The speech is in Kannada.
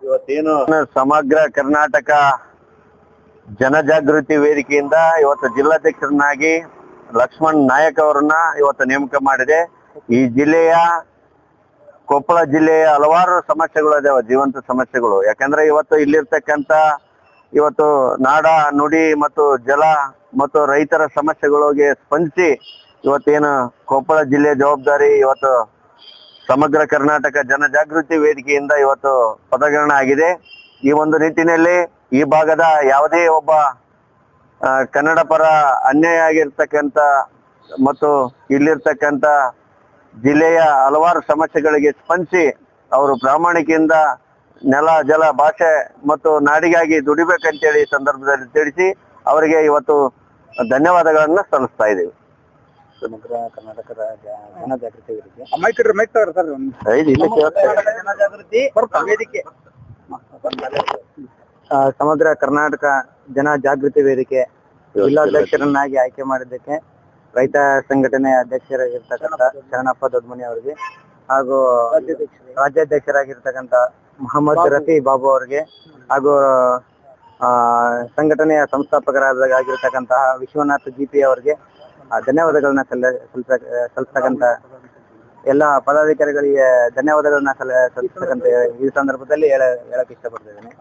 ಇವತ್ತೇನು ಸಮಗ್ರ ಕರ್ನಾಟಕ ಜನಜಾಗೃತಿ ವೇದಿಕೆಯಿಂದ ಇವತ್ತು ಜಿಲ್ಲಾಧ್ಯಕ್ಷರನ್ನಾಗಿ ಲಕ್ಷ್ಮಣ್ ನಾಯಕ್ ಅವರನ್ನ ಇವತ್ತು ನೇಮಕ ಮಾಡಿದೆ. ಈ ಜಿಲ್ಲೆಯ ಕೊಪ್ಪಳ ಜಿಲ್ಲೆಯ ಹಲವಾರು ಸಮಸ್ಯೆಗಳು ಇದಾವೆ, ಜೀವಂತ ಸಮಸ್ಯೆಗಳು. ಯಾಕಂದ್ರೆ ಇವತ್ತು ಇಲ್ಲಿರ್ತಕ್ಕಂಥ ಇವತ್ತು ನಾಡ ನುಡಿ ಮತ್ತು ಜಲ ಮತ್ತು ರೈತರ ಸಮಸ್ಯೆಗಳಿಗೆ ಸ್ಪಂದಿಸಿ ಇವತ್ತೇನು ಕೊಪ್ಪಳ ಜಿಲ್ಲೆಯ ಜವಾಬ್ದಾರಿ ಇವತ್ತು ಸಮಗ್ರ ಕರ್ನಾಟಕ ಜನಜಾಗೃತಿ ವೇದಿಕೆಯಿಂದ ಇವತ್ತು ಪದಗ್ರಹಣ ಆಗಿದೆ. ಈ ಒಂದು ನಿಟ್ಟಿನಲ್ಲಿ ಈ ಭಾಗದ ಯಾವುದೇ ಒಬ್ಬ ಕನ್ನಡ ಪರ ಅನ್ಯಾಯ ಆಗಿರ್ತಕ್ಕಂಥ ಮತ್ತು ಇಲ್ಲಿರ್ತಕ್ಕಂಥ ಜಿಲ್ಲೆಯ ಹಲವಾರು ಸಮಸ್ಯೆಗಳಿಗೆ ಸ್ಪಂದಿಸಿ ಅವರು ಪ್ರಾಮಾಣಿಕೆಯಿಂದ ನೆಲ ಜಲ ಭಾಷೆ ಮತ್ತು ನಾಡಿಗಾಗಿ ದುಡಿಬೇಕಂತೇಳಿ ಸಂದರ್ಭದಲ್ಲಿ ತಿಳಿಸಿ ಅವರಿಗೆ ಇವತ್ತು ಧನ್ಯವಾದಗಳನ್ನ ಸಲ್ಲಿಸ್ತಾ ಇದ್ದೀವಿ. ಸಮಗ್ರ ಕರ್ನಾಟಕದ ಜನಜಾಗೃತಿ ವೇದಿಕೆ ಸಮಗ್ರ ಕರ್ನಾಟಕ ಜನಜಾಗೃತಿ ವೇದಿಕೆ ಜಿಲ್ಲಾಧ್ಯಕ್ಷರನ್ನಾಗಿ ಆಯ್ಕೆ ಮಾಡಿದ್ದಕ್ಕೆ ರೈತ ಸಂಘಟನೆ ಅಧ್ಯಕ್ಷರಾಗಿರ್ತಕ್ಕಂಥ ಶರಣಪ್ಪ ದೊಡ್ಡಮನಿ ಅವರಿಗೆ ಹಾಗೂ ರಾಜ್ಯಾಧ್ಯಕ್ಷರಾಗಿರ್ತಕ್ಕಂಥ ಮೊಹಮ್ಮದ್ ರಫಿ ಬಾಬು ಅವರಿಗೆ ಹಾಗೂ ಸಂಘಟನೆಯ ಸಂಸ್ಥಾಪಕರಾಗಿರ್ತಕ್ಕಂತಹ ವಿಶ್ವನಾಥ್ ಜಿಪಿ ಅವರಿಗೆ ಧನ್ಯವಾದಗಳನ್ನ ಸಲ್ಲಿಸ್ತಕ್ಕಂಥ ಎಲ್ಲ ಪದಾಧಿಕಾರಿಗಳಿಗೆ ಧನ್ಯವಾದಗಳನ್ನ ಸಲ್ಲಿಸ್ತಕ್ಕಂಥ ಈ ಸಂದರ್ಭದಲ್ಲಿ ಹೇಳಕ್ ಇಷ್ಟಪಡ್ತಿದ್ದೇನೆ.